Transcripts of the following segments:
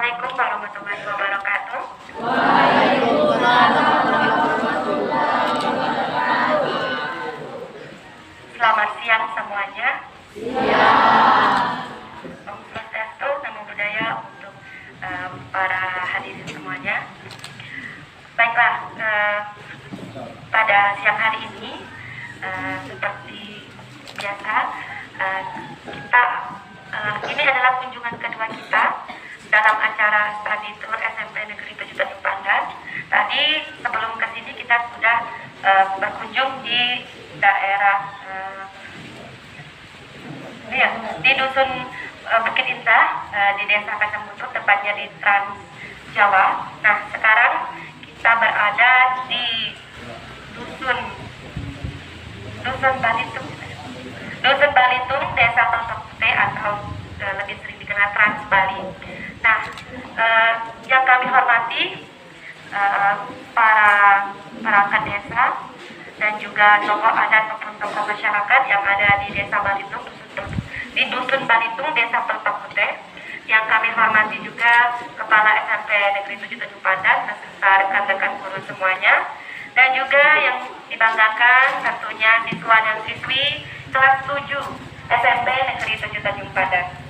Assalamualaikum warahmatullahi wabarakatuh. Waalaikumsalam warahmatullahi wabarakatuh. Selamat siang semuanya. Siang. Om Swastiastu, Namo Buddhaya untuk para hadirin semuanya. Baiklah, pada siang hari ini seperti biasa ini adalah kunjungan kedua kita dalam acara Study Tour SMP Negeri 7 Tanjung Pandan. Tadi sebelum ke sini kita sudah berkunjung di daerah di Dusun Bukit Indah, di Desa Kacang Butut, tepatnya di Trans Jawa. Nah, sekarang kita berada di Dusun Balitung, Desa Tontok Putih atau lebih sering dikenal Trans Bali. Nah, yang kami hormati para perangkat desa dan juga tokoh adat maupun tokoh masyarakat yang ada di Desa Balitung, di Dusun Balitung, Desa Tontok Putih. Yang kami hormati juga Kepala SMP Negeri 7 Tanjung Pandan beserta rekan-rekan guru semuanya, dan juga yang dibanggakan tentunya siswa dan siswi kelas 7 SMP Negeri 7 Tanjung Pandan.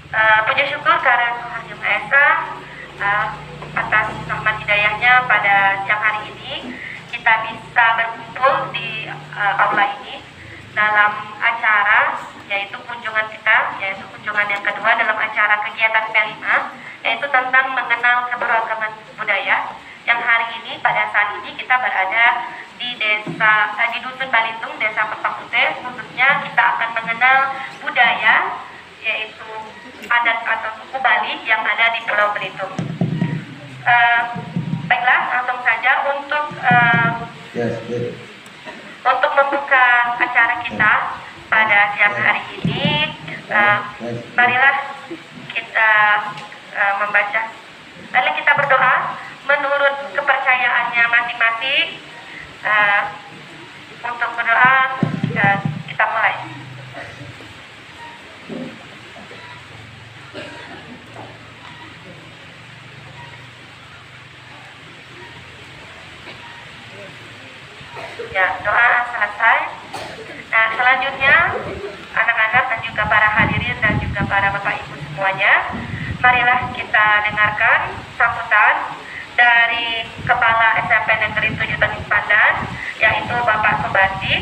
Puji syukur karena Tuhan Yang Maha Esa atas rahmat hidayahnya pada siang hari ini kita bisa berkumpul di aula ini dalam acara yaitu kunjungan yang kedua dalam acara kegiatan P5, yaitu tentang mengenal keberagaman budaya, yang hari ini pada saat ini kita berada di Dusun Balitung, Desa Tontok Putih. Khususnya kita akan mengenal budaya yaitu adat atau suku Bali yang ada di Pulau Belitung. Baiklah, langsung saja untuk membuka acara kita pada siang hari ini, marilah kita membaca, lalu kita berdoa menurut kepercayaannya masing-masing. Untuk berdoa kita mulai. Ya, doa selesai. Nah, selanjutnya anak-anak dan juga para hadirin dan juga para bapak ibu semuanya, marilah kita dengarkan sambutan dari Kepala SMP Negeri 7 Tanjung Pandan, yaitu Bapak Subandi.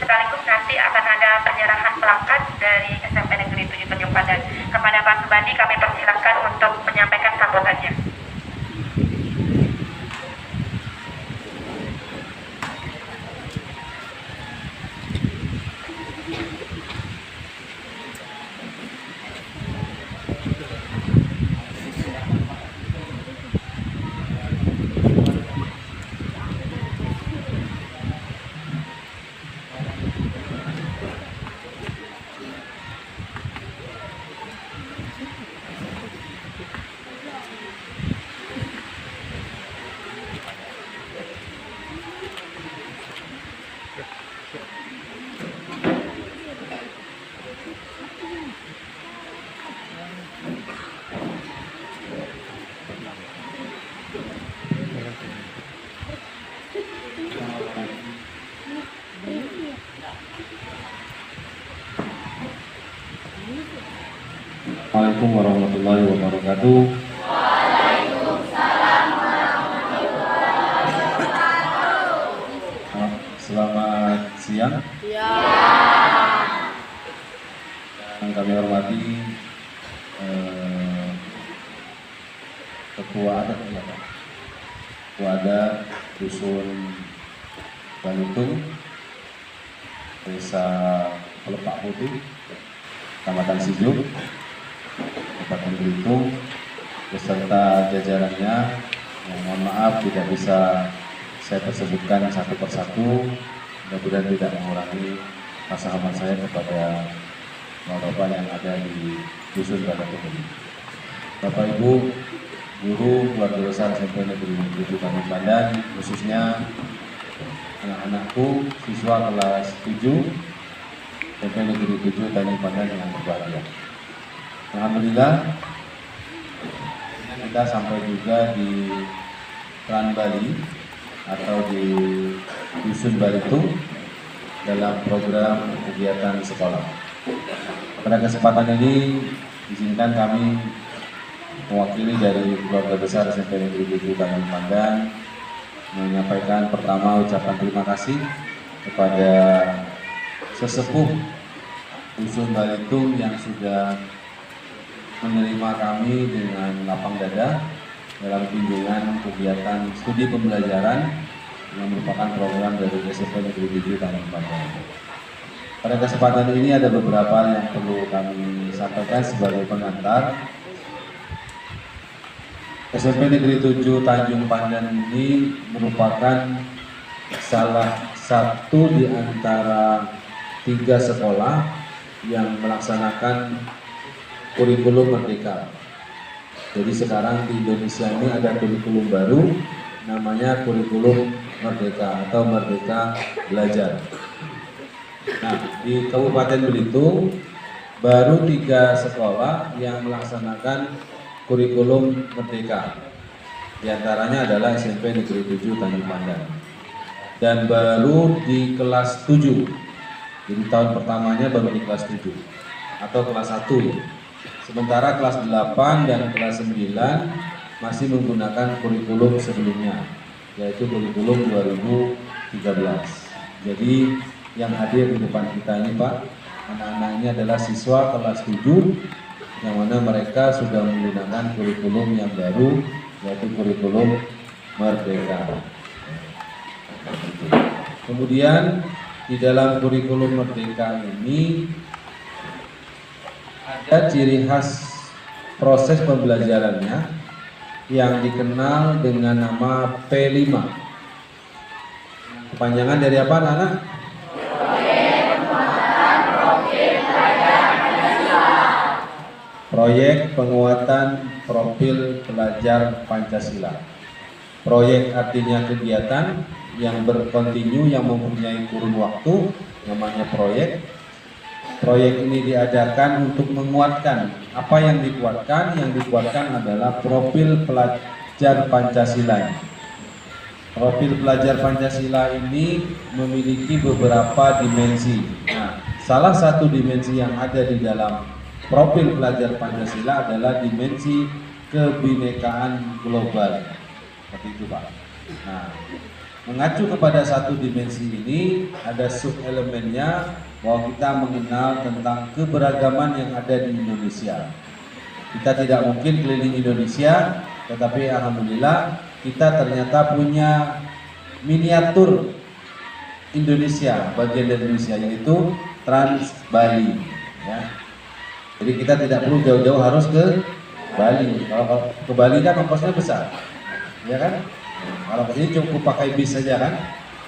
Sekaligus nanti akan ada penyerahan plakat dari SMP Negeri 7 Tanjung Pandan. Kepada Pak Subandi kami persilakan untuk menyampaikan sambutannya. Assalamualaikum warahmatullahi wabarakatuh. Waalaikumsalam warahmatullahi wabarakatuh. Selamat siang. Yang kami hormati Ketua Adat, Ketua Adat Dusun Balitung, Desa Pelepak Putih, Kecamatan Sijuk, Kabupaten Belitung, beserta jajarannya. Mohon maaf tidak bisa saya tersebutkan satu persatu, mudah-mudahan tidak mengurangi rasa hormat saya kepada bapak-bapak yang ada di Dusun Balitung ini. Bapak Ibu, guru keluarga besar SMP Negeri 7 Tanjung Pandan, khususnya anak-anakku siswa kelas 7 SMP Negeri 7 Tanjung Pandan yang berbahagia. Alhamdulillah kita sampai juga di Trans Bali atau di Dusun Balitung dalam program kegiatan sekolah. Pada kesempatan ini izinkan kami mewakili dari keluarga besar SMP Negeri 7 Tanjung Pandan menyampaikan pertama ucapan terima kasih kepada sesepuh Dusun Balitung yang sudah menerima kami dengan lapang dada dalam kunjungan kegiatan studi pembelajaran yang merupakan program dari SMP Negeri 7 Tanjung Pandan. Pada kesempatan ini ada beberapa yang perlu kami sampaikan sebagai pengantar. SMP Negeri 7 Tanjung Pandan ini merupakan salah satu di antara 3 sekolah yang melaksanakan kurikulum merdeka. Jadi sekarang di Indonesia ini ada kurikulum baru namanya kurikulum merdeka atau Merdeka Belajar. Nah, di Kabupaten Belitung baru 3 sekolah yang melaksanakan kurikulum merdeka. Di antaranya adalah SMP Negeri 7 Tanjung Pandan. Dan baru di kelas 7. Jadi tahun pertamanya baru di kelas 7 atau kelas 1 ya. Sementara kelas 8 dan kelas 9 masih menggunakan kurikulum sebelumnya, yaitu kurikulum 2013. Jadi yang hadir di depan kita ini Pak, anak-anaknya adalah siswa kelas 7 yang mana mereka sudah menggunakan kurikulum yang baru, yaitu kurikulum merdeka. Kemudian di dalam kurikulum merdeka ini ada ciri khas proses pembelajarannya yang dikenal dengan nama P5. Kepanjangan dari apa anak-anak? Proyek penguatan profil pelajar Pancasila. Proyek artinya kegiatan yang berkontinu, yang mempunyai kurun waktu, namanya proyek. Proyek ini diadakan untuk menguatkan. Apa yang dikuatkan? Yang dikuatkan adalah profil pelajar Pancasila. Profil pelajar Pancasila ini memiliki beberapa dimensi. Nah, salah satu dimensi yang ada di dalam profil pelajar Pancasila adalah dimensi kebinekaan global. Seperti itu Pak. Nah, mengacu kepada satu dimensi ini ada sub-elemennya bahwa kita mengenal tentang keberagaman yang ada di Indonesia. Kita tidak mungkin keliling Indonesia, tetapi alhamdulillah kita ternyata punya miniatur Indonesia, bagian dari Indonesia, yaitu Trans Bali ya. Jadi kita tidak perlu jauh-jauh harus ke Bali. Kalau ke Bali kan ongkosnya besar, ya kan? Kalau ke sini cukup pakai bis saja kan?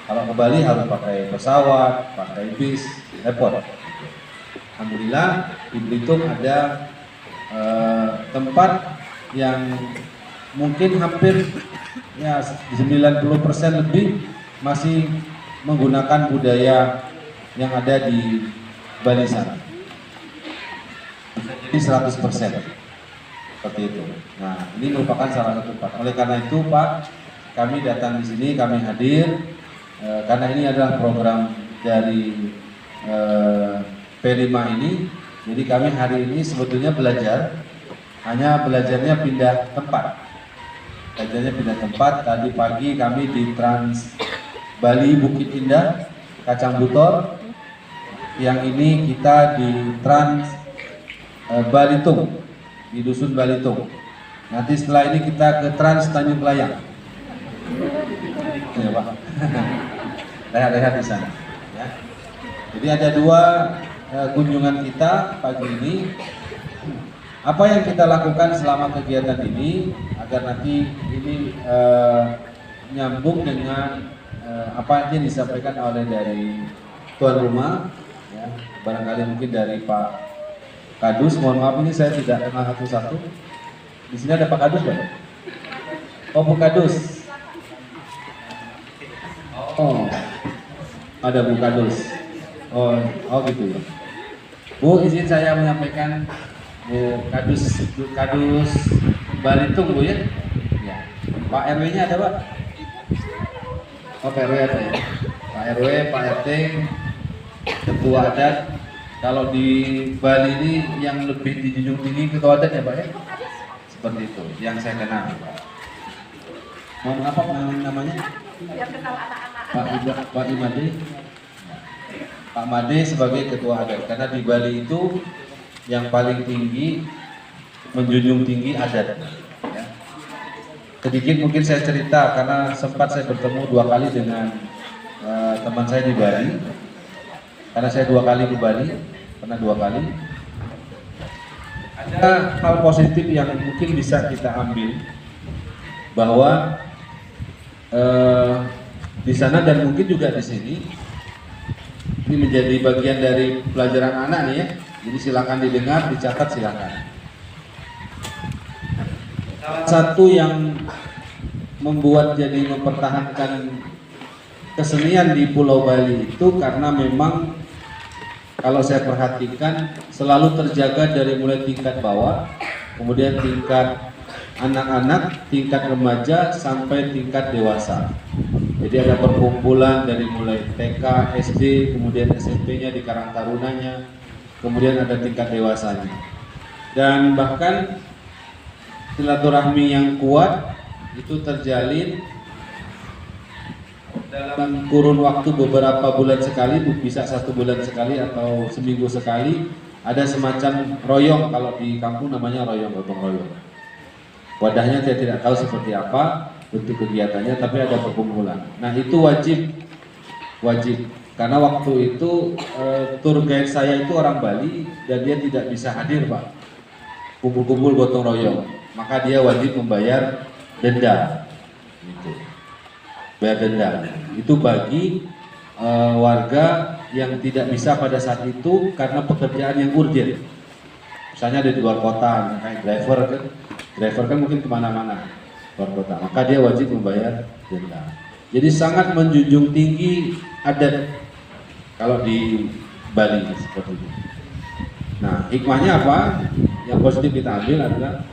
Kalau ke Bali harus pakai pesawat, pakai bis, repot. Alhamdulillah di Belitung ada tempat yang mungkin hampir ya 90% lebih masih menggunakan budaya yang ada di Bali sana. Jadi 100% seperti itu. Nah, ini merupakan salah satu tempat. Oleh karena itu, Pak, kami datang di sini, kami hadir karena ini adalah program dari P5 ini. Jadi kami hari ini sebetulnya belajar, hanya belajarnya pindah tempat. Belajarnya pindah tempat. Tadi pagi kami di Trans Bali Bukit Indah, Kacang Butor. Yang ini kita di Trans Balitung, di Dusun Balitung. Nanti setelah ini kita ke Trans Tanjung Kelayang. Ya Pak, lihat-lihat di sana. Ya. Jadi ada 2 kunjungan kita pagi ini. Apa yang kita lakukan selama kegiatan ini agar nanti ini nyambung dengan apa yang disampaikan oleh dari tuan rumah, ya, barangkali mungkin dari Pak Kadus. Mohon maaf ini saya tidak kenal satu-satu. Di sini ada Pak Kadus kan? Oh, Bu Kadus. Oh, ada Bu Kadus. Oh gitu ya. Bu, izin saya menyampaikan Bu Kadus Balitung Bu ya? Ya. Pak RW-nya ada Pak? Oh Pak RW ada ya? Pak RW, Pak RT, Ketua Adat. Kalau di Bali ini yang lebih dijunjung tinggi Ketua Adat ya Pak ya? Seperti itu, yang saya kenal. Mohon apa namanya? Pak Imade. Pak Made sebagai Ketua Adat, karena di Bali itu yang paling tinggi menjunjung tinggi adat. Ya. Sedikit mungkin saya cerita karena sempat saya bertemu 2 kali dengan teman saya di Bali. Karena saya 2 kali ke Bali, pernah 2 kali. Ada hal positif yang mungkin bisa kita ambil bahwa di sana dan mungkin juga di sini ini menjadi bagian dari pelajaran anak nih ya. Jadi silakan didengar, dicatat silakan. Salah satu yang membuat jadi mempertahankan kesenian di Pulau Bali itu karena memang kalau saya perhatikan selalu terjaga dari mulai tingkat bawah, kemudian tingkat anak-anak, tingkat remaja sampai tingkat dewasa. Jadi ada perkumpulan dari mulai TK, SD, kemudian SMP-nya di Karang Tarunanya, kemudian ada tingkat dewasanya. Dan bahkan silaturahmi yang kuat itu terjalin dalam kurun waktu beberapa bulan sekali, bisa 1 bulan sekali atau seminggu sekali. Ada semacam royong, kalau di kampung namanya royong, gotong royong. Wadahnya saya tidak tahu seperti apa bentuk kegiatannya, tapi ada perkumpulan. Nah itu wajib, karena waktu itu tour guide saya itu orang Bali dan dia tidak bisa hadir Pak, kumpul-kumpul gotong royong, maka dia wajib membayar denda. Gitu. Bayar denda. Itu bagi warga yang tidak bisa pada saat itu karena pekerjaan yang urgent. Misalnya di luar kota, kayak driver kan mungkin kemana-mana luar kota, maka dia wajib membayar denda. Jadi sangat menjunjung tinggi adat kalau di Bali seperti itu. Nah, hikmahnya apa? Yang positif kita ambil adalah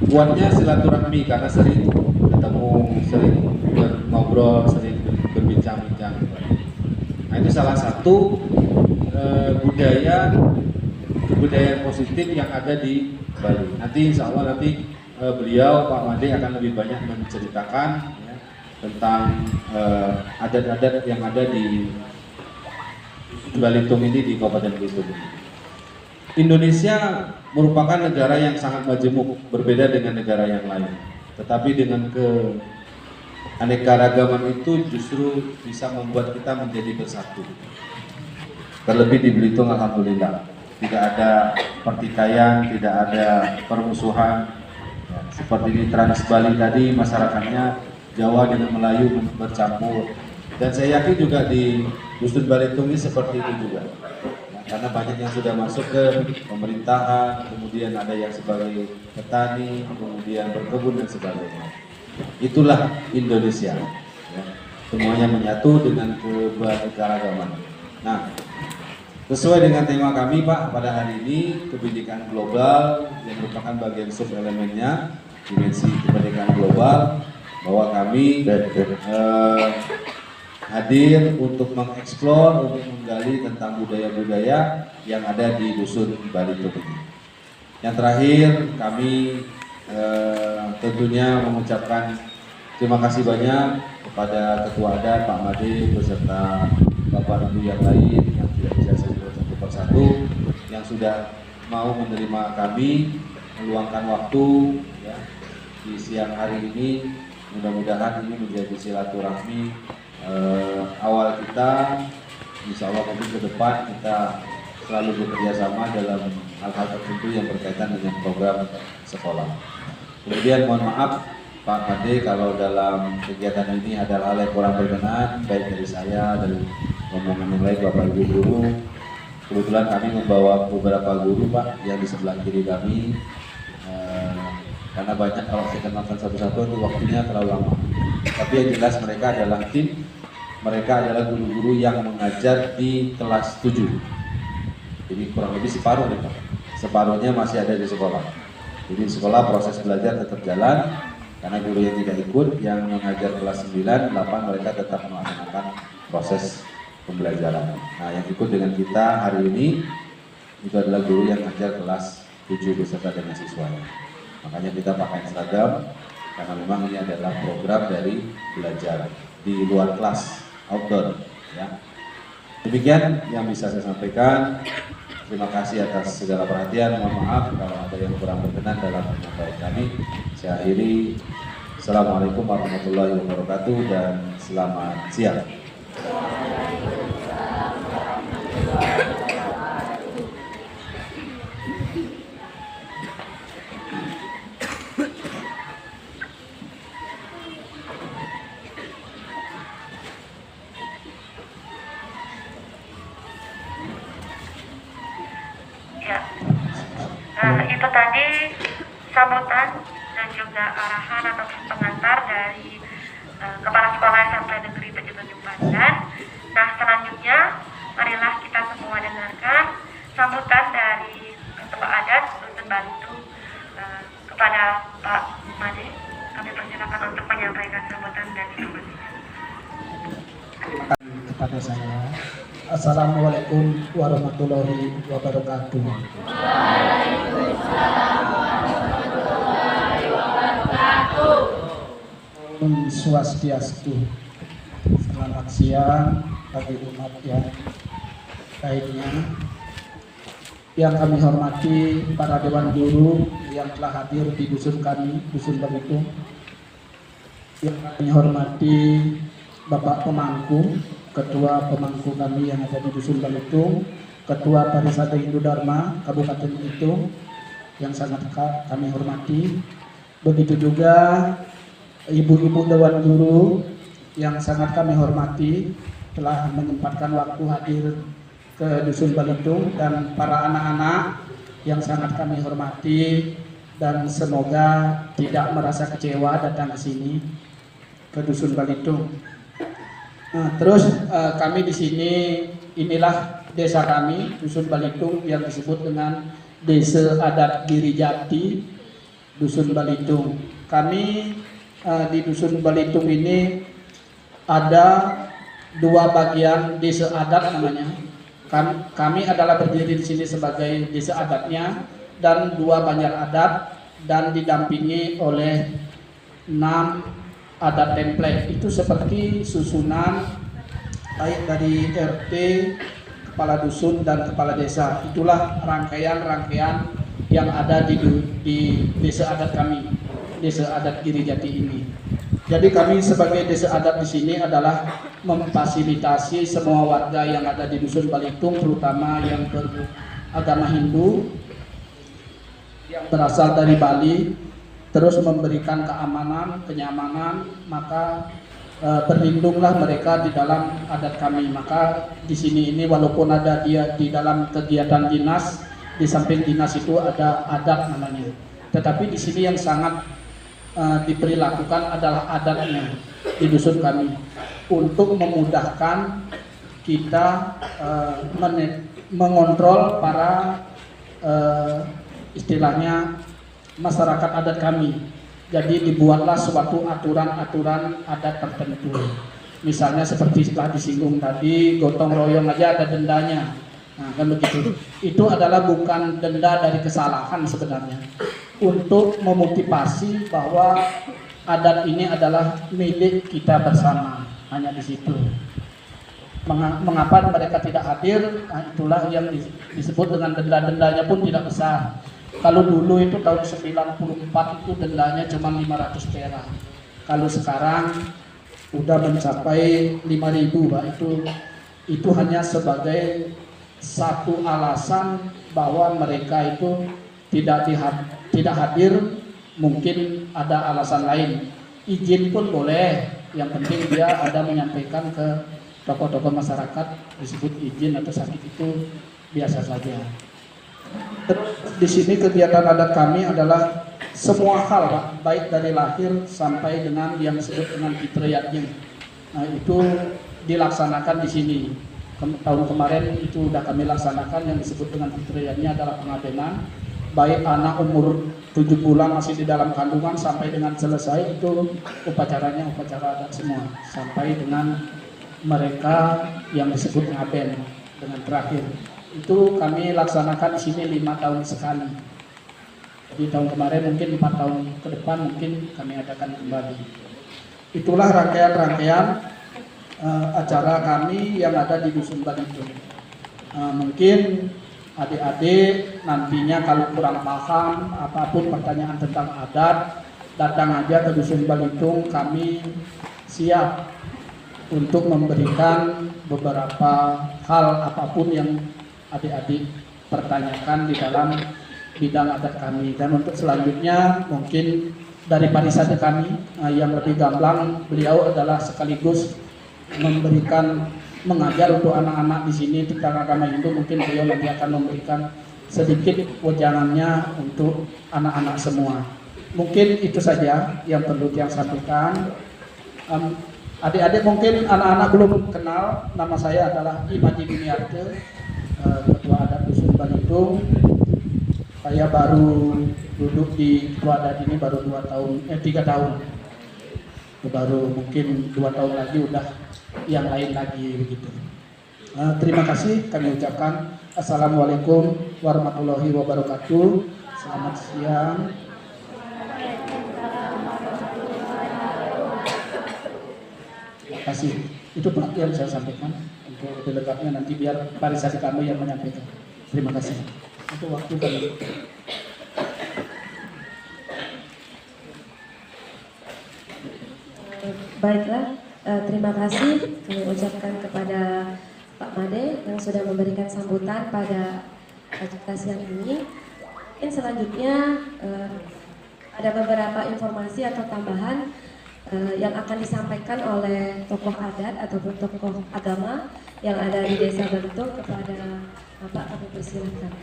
kuatnya silaturahmi karena sering ketemu, sering ngobrol, sering berbincang-bincang. Nah, itu salah satu budaya positif yang ada di Bali. Nanti insya Allah beliau Pak Made akan lebih banyak menceritakan ya, tentang adat-adat yang ada di Balitung ini, di Kabupaten Belitung. Indonesia merupakan negara yang sangat majemuk, berbeda dengan negara yang lain. Tetapi dengan keanekaragaman itu justru bisa membuat kita menjadi bersatu. Terlebih di Belitung, alhamdulillah, tidak ada pertikaian, tidak ada permusuhan. Seperti di Trans Bali tadi, masyarakatnya Jawa dengan Melayu bercampur. Dan saya yakin juga di Dusun Balitung ini seperti itu juga. Karena banyak yang sudah masuk ke pemerintahan, kemudian ada yang sebagai petani, kemudian berkebun dan sebagainya. Itulah Indonesia. Ya. Semuanya menyatu dengan keberagaman. Nah, sesuai dengan tema kami Pak pada hari ini, kebinekaan global yang merupakan bagian sub elemennya, dimensi kebinekaan global, bahwa kami hadir untuk mengeksplor, untuk menggali tentang budaya-budaya yang ada di Dusun Balitung ini. Yang terakhir, kami tentunya mengucapkan terima kasih banyak kepada Ketua Adat Pak Made beserta Bapak Ibu yang lain yang tidak bisa saya sebut satu persatu, yang sudah mau menerima kami, meluangkan waktu ya, di siang hari ini. Mudah-mudahan ini menjadi silaturahmi awal kita. Insya Allah mungkin ke depan kita selalu bekerja sama dalam hal-hal tertentu yang berkaitan dengan program sekolah. Kemudian mohon maaf Pak Made kalau dalam kegiatan ini ada hal yang kurang berkenan, baik dari saya, dari rombongan yang lain, Bapak Ibu guru. Kebetulan kami membawa beberapa guru Pak yang di sebelah kiri kami, karena banyak kalau saya kenalkan satu-satu itu waktunya terlalu lama. Tapi yang jelas mereka adalah tim, mereka adalah guru-guru yang mengajar di kelas 7. Jadi kurang lebih separuh nih Pak, separuhnya masih ada di sekolah. Jadi sekolah proses belajar tetap jalan, karena guru yang tidak ikut, yang mengajar kelas 9, 8 mereka tetap melaksanakan proses pembelajaran. Nah, yang ikut dengan kita hari ini itu adalah guru yang mengajar kelas 7 beserta dengan siswanya. Makanya kita pakai seragam, karena memang ini adalah program dari belajar di luar kelas, outdoor. Ya. Demikian yang bisa saya sampaikan. Terima kasih atas segala perhatian. Mohon maaf kalau ada yang kurang berkenan dalam penyampaian kami. Saya akhiri. Assalamualaikum warahmatullahi wabarakatuh dan selamat siang. Ya, itu tadi sambutan dan juga arahan atau pengantar dari Kepala Sekolah SMP Negeri 7 Tanjung Pandan. Nah, selanjutnya marilah kita semua dengarkan sambutan dari Ketua Adat Dusun Balitung kepada Pak Made. Kami persilakan untuk menyampaikan sambutan dan informasinya. Kepada saya, Assalamualaikum warahmatullahi wabarakatuh. Om Swastiastu. Selamat siang bagi umat yang lainnya. Yang kami hormati para dewan guru yang telah hadir di dusun kami, Dusun Balitung. Yang kami hormati Bapak Pemangku, Ketua Pemangku kami yang ada di Dusun Balitung, Ketua Parisade Hindu Dharma Kabupaten Belitung yang sangat kami hormati. Begitu juga ibu-ibu dewan guru yang sangat kami hormati telah menyempatkan waktu hadir ke Dusun Balitung, dan para anak-anak yang sangat kami hormati dan semoga tidak merasa kecewa datang ke sini ke Dusun Balitung. Nah, terus kami di sini, inilah desa kami, Dusun Balitung, yang disebut dengan Desa Adat Girijati, Dusun Balitung. Kami di Dusun Balitung ini ada dua bagian desa adat namanya. Kami adalah berdiri di sini sebagai desa adatnya, dan dua banjar adat, dan didampingi oleh 6 adat template. Itu seperti susunan baik dari RT, kepala dusun, dan kepala desa. Itulah rangkaian-rangkaian yang ada di desa adat kami, Desa Adat Girijati ini. Jadi kami sebagai desa adat di sini adalah memfasilitasi semua warga yang ada di Dusun Balitung, terutama yang beragama Hindu yang berasal dari Bali, terus memberikan keamanan, kenyamanan, maka berlindunglah mereka di dalam adat kami. Maka di sini ini walaupun ada dia di dalam kegiatan dinas, di samping dinas itu ada adat namanya. Tetapi di sini yang sangat diperlakukan adalah adatnya di dusun kami, untuk memudahkan kita mengontrol para istilahnya masyarakat adat kami. Jadi dibuatlah suatu aturan-aturan adat tertentu. Misalnya seperti setelah disinggung tadi, gotong royong aja ada dendanya. Nah, kan begitu. Itu adalah bukan denda dari kesalahan sebenarnya, untuk memotivasi bahwa adat ini adalah milik kita bersama. Hanya di situ. Mengapa mereka tidak hadir? Nah, itulah yang disebut dengan denda-dendanya pun tidak besar. Kalau dulu itu tahun 94 itu dendanya cuma 500 perak. Kalau sekarang udah mencapai 5.000, Pak. Itu hanya sebagai satu alasan bahwa mereka itu tidak hadir, mungkin ada alasan lain. Izin pun boleh, yang penting dia ada menyampaikan ke tokoh-tokoh masyarakat, disebut izin atau sakit itu biasa saja. Terus di sini kegiatan adat kami adalah semua hal, Pak, baik dari lahir sampai dengan yang disebut dengan fitriyatnya. Nah, itu dilaksanakan di sini. Tahun kemarin itu sudah kami laksanakan, yang disebut dengan fitriyatnya adalah pengabenan. baik anak umur 7 bulan masih di dalam kandungan sampai dengan selesai itu upacaranya upacara adat semua, sampai dengan mereka yang disebut ngaben dengan terakhir. Itu kami laksanakan di sini 5 tahun sekali. Jadi tahun kemarin mungkin 4 tahun ke depan mungkin kami adakan kembali. Itulah rangkaian-rangkaian acara kami yang ada di Dusun Balitung. Mungkin adik-adik nantinya kalau kurang paham apapun pertanyaan tentang adat, datang aja ke Dusun Balitung. Kami siap untuk memberikan beberapa hal apapun yang adik-adik pertanyakan di dalam bidang adat kami. Dan untuk selanjutnya mungkin dari parisade kami yang lebih gamblang, beliau adalah sekaligus mengajar untuk anak-anak di sini tentang agama Hindu. Mungkin beliau nanti akan memberikan sedikit wejangannya untuk anak-anak semua. Mungkin itu saja yang perlu saya sampaikan. Adik-adik mungkin anak-anak belum kenal, nama saya adalah Imaji Biniarte, Ketua Adat Dusun Balitung. Saya baru duduk di Ketua Adat ini baru 3 tahun. Baru mungkin 2 tahun lagi udah yang lain lagi begitu. Terima kasih kami ucapkan. Assalamualaikum warahmatullahi wabarakatuh. Selamat siang. Terima kasih. Itu Pak yang saya sampaikan. Untuk lebih lengkapnya nanti biar parisade kami yang menyampaikan. Terima kasih. Itu waktu kami. Baiklah, terima kasih kami ucapkan kepada Pak Made yang sudah memberikan sambutan pada acara siang ini. Mungkin selanjutnya ada beberapa informasi atau tambahan yang akan disampaikan oleh tokoh adat ataupun tokoh agama yang ada di Desa Balitung. Kepada Bapak kami persilakan.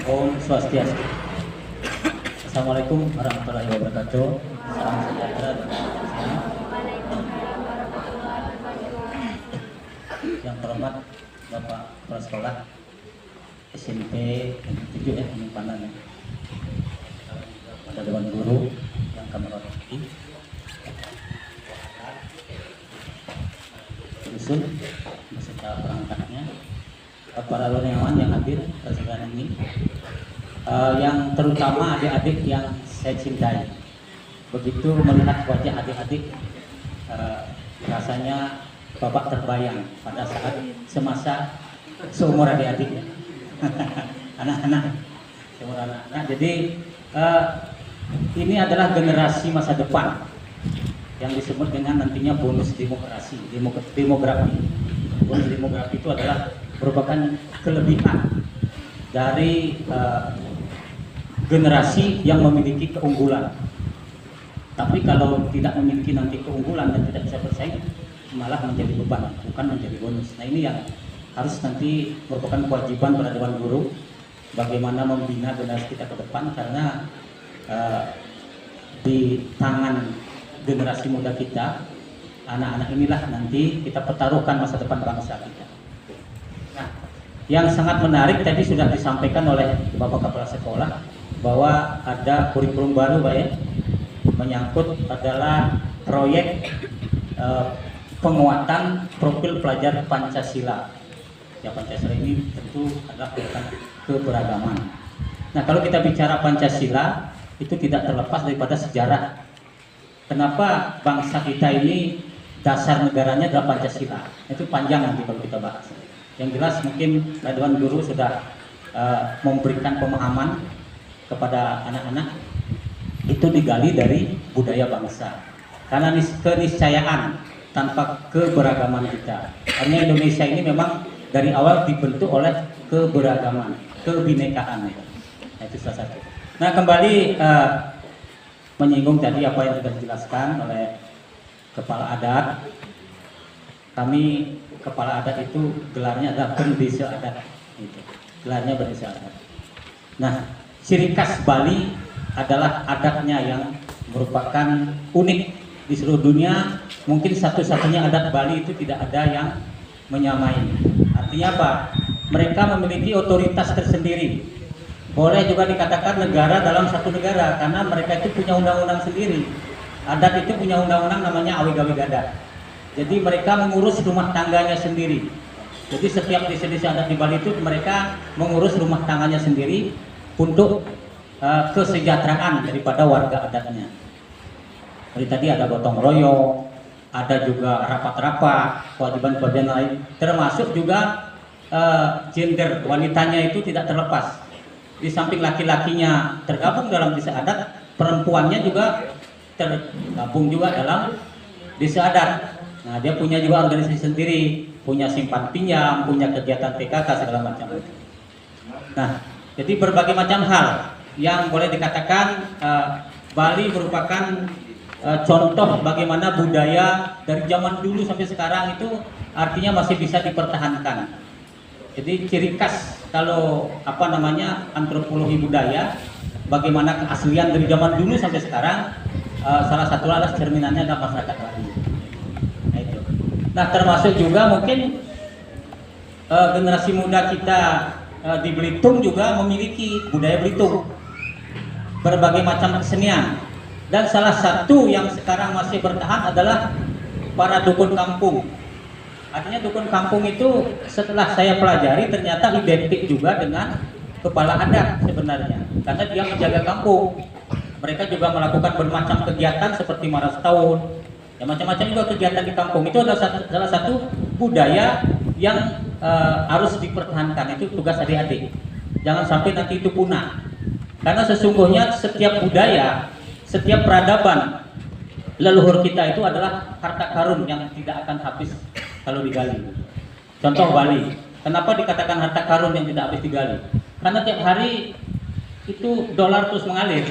Om Swastiastu. Assalamualaikum warahmatullahi wabarakatuh. Salam sejahtera dan salam. Yang terhormat Bapak Kepala Sekolah SMP 7 ini Pandan. Pada Dewan Guru yang kami hormati, Dusun beserta perangkatnya, para alumni yang hadir pada sekarang ini, yang terutama adik-adik yang saya cintai. Begitu melihat wajah adik-adik, rasanya Bapak terbayang pada saat semasa seumur adik-adiknya, anak-anak, seumur anak-anak. Jadi ini adalah generasi masa depan yang disebut dengan nantinya bonus demografi. Bonus demografi itu adalah merupakan kelebihan dari generasi yang memiliki keunggulan. Tapi kalau tidak memiliki nanti keunggulan dan tidak bisa bersaing, malah menjadi beban, bukan menjadi bonus. Nah, ini yang harus nanti merupakan kewajiban pada Dewan Guru, bagaimana membina generasi kita ke depan, karena di tangan generasi muda kita, anak-anak inilah nanti kita pertaruhkan masa depan bangsa kita. Nah, yang sangat menarik tadi sudah disampaikan oleh Bapak Kepala Sekolah bahwa ada kurikulum baru, Pak, ya, menyangkut adalah proyek penguatan profil pelajar Pancasila. Ya, Pancasila ini tentu adalah keberagaman. Nah, kalau kita bicara Pancasila, itu tidak terlepas daripada sejarah. Kenapa bangsa kita ini dasar negaranya adalah Pancasila? Itu panjang nanti kalau kita bahas. Yang jelas mungkin Dewan Guru sudah memberikan pemahaman kepada anak-anak, itu digali dari budaya bangsa. Karena keniscayaan tanpa keberagaman kita. Karena Indonesia ini memang dari awal dibentuk oleh keberagaman, kebinekaan. Nah, itu salah satu. Nah, kembali menyinggung tadi apa yang sudah dijelaskan oleh Kepala Adat. Kami Kepala Adat itu gelarnya adalah Bendesa Adat. Gelarnya Bendesa Adat. Nah, ciri khas Bali adalah adatnya yang merupakan unik di seluruh dunia mungkin satu-satunya adat Bali itu tidak ada yang menyamai. Artinya apa? Mereka memiliki otoritas tersendiri. Boleh juga dikatakan negara dalam satu negara karena mereka itu punya undang-undang sendiri. Adat itu punya undang-undang namanya Awi-Gawi Gadat. Jadi mereka mengurus rumah tangganya sendiri. Jadi setiap desa-desa adat di Bali itu mereka mengurus rumah tangganya sendiri untuk kesejahteraan daripada warga adatnya. Seperti tadi ada gotong royong, ada juga rapat-rapat, kewajiban-kewajiban lain, termasuk juga gender wanitanya itu tidak terlepas. Di samping laki-lakinya tergabung dalam desa adat, perempuannya juga tergabung juga dalam desa adat. Nah, dia punya juga organisasi sendiri, punya simpan pinjam, punya kegiatan PKK segala macam. Nah, jadi berbagai macam hal yang boleh dikatakan Bali merupakan contoh bagaimana budaya dari zaman dulu sampai sekarang itu artinya masih bisa dipertahankan. Jadi ciri khas kalau antropologi budaya, bagaimana keaslian dari zaman dulu sampai sekarang, salah satu adalah cerminannya adalah masyarakat Bali. Nah, itu. Nah, termasuk juga mungkin generasi muda kita di Belitung juga memiliki budaya Belitung, berbagai macam kesenian. Dan salah satu yang sekarang masih bertahan adalah para dukun kampung. Artinya dukun kampung itu setelah saya pelajari ternyata identik juga dengan kepala adat sebenarnya. Karena dia menjaga kampung. Mereka juga melakukan bermacam kegiatan seperti maras tahun. Ya, macam-macam juga kegiatan di kampung. Itu adalah salah satu budaya yang harus dipertahankan. Itu tugas adik-adik. Jangan sampai nanti itu punah. Karena sesungguhnya setiap budaya, setiap peradaban leluhur kita itu adalah harta karun yang tidak akan habis kalau digali. Contoh Bali. Kenapa dikatakan harta karun yang tidak habis digali? Karena tiap hari itu dolar terus mengalir.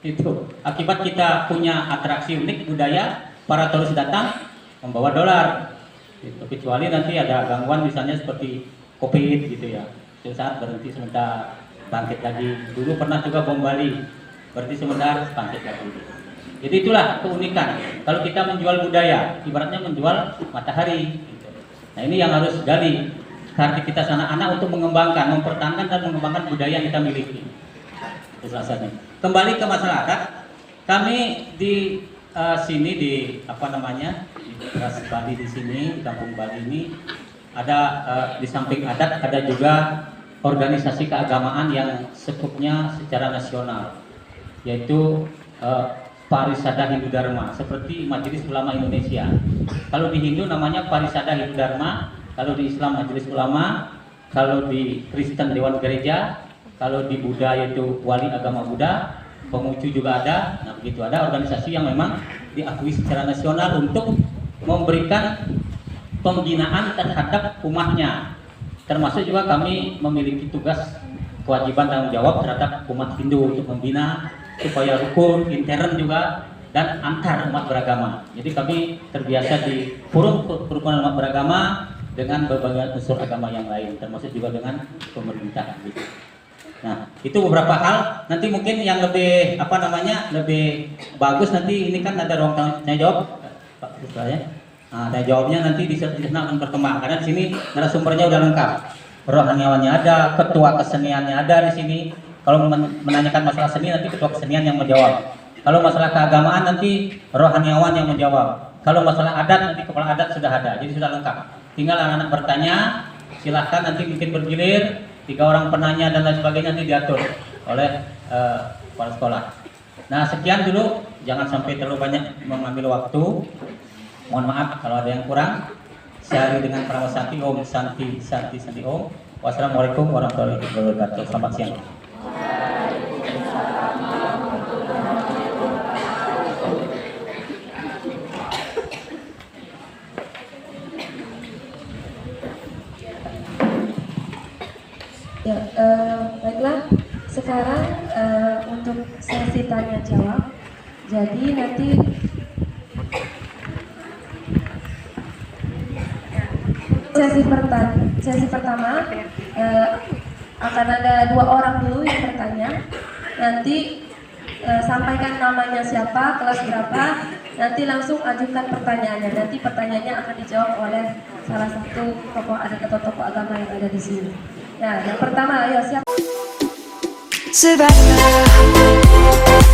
Itu akibat kita punya atraksi unik budaya, para turis datang membawa dolar. Itu kecuali nanti ada gangguan misalnya seperti COVID gitu ya. Suatu saat berhenti sebentar, bangkit lagi. Dulu pernah juga bom Bali, berarti sebentar bangkit lagi. Jadi itulah keunikan. Kalau kita menjual budaya, ibaratnya menjual matahari. Gitu. Nah, ini yang harus gali karena kita anak-anak untuk mengembangkan, mempertahankan dan mengembangkan budaya yang kita miliki. Itu salah satunya. Kembali ke masyarakat, kami di sini di di Ras Bali di sini, di Kampung Bali ini ada di samping adat ada juga organisasi keagamaan yang sekupnya secara nasional, yaitu Parisada Hindu Dharma, seperti Majelis Ulama Indonesia. Kalau di Hindu namanya Parisada Hindu Dharma, kalau di Islam Majelis Ulama, kalau di Kristen Dewan Gereja, kalau di Buddha yaitu Wali Agama Buddha, Konghucu juga ada. Nah, begitu ada organisasi yang memang diakui secara nasional untuk memberikan pembinaan terhadap umatnya. Termasuk juga kami memiliki tugas kewajiban tanggung jawab terhadap umat Hindu untuk membina supaya rukun, intern juga, dan antar umat beragama. Jadi kami terbiasa di forum kerukunan umat beragama dengan berbagai unsur agama yang lain, termasuk juga dengan pemerintah. Nah, itu beberapa hal. Nanti mungkin yang lebih lebih bagus nanti ini kan ada ruang tanya jawab, Pak Putra ya. Nah, tanya jawabnya nanti di sana akan berkembang karena di sini narasumbernya udah lengkap. Rohaniawannya ada, ketua keseniannya ada di sini. Kalau menanyakan masalah seni nanti ketua kesenian yang menjawab. Kalau masalah keagamaan nanti rohaniawan yang menjawab. Kalau masalah adat nanti kepala adat sudah ada. Jadi sudah lengkap. Tinggal anak-anak bertanya, silahkan nanti mungkin bergilir. 3 orang penanya dan lain sebagainya nanti diatur oleh kepala sekolah. Nah, sekian dulu. Jangan sampai terlalu banyak mengambil waktu. Mohon maaf kalau ada yang kurang. Saya dengan Pramasati Om Santi Om. Wassalamualaikum warahmatullahi wabarakatuh. Selamat siang. Ya, baiklah. Sekarang untuk sesi tanya jawab. Jadi nanti sesi pertama akan ada 2 orang dulu yang bertanya. Nanti sampaikan namanya siapa, kelas berapa, nanti langsung ajukan pertanyaannya. Nanti pertanyaannya akan dijawab oleh salah satu tokoh adat atau tokoh agama yang ada di sini. Nah, yang pertama, ayo siapa? Savannah.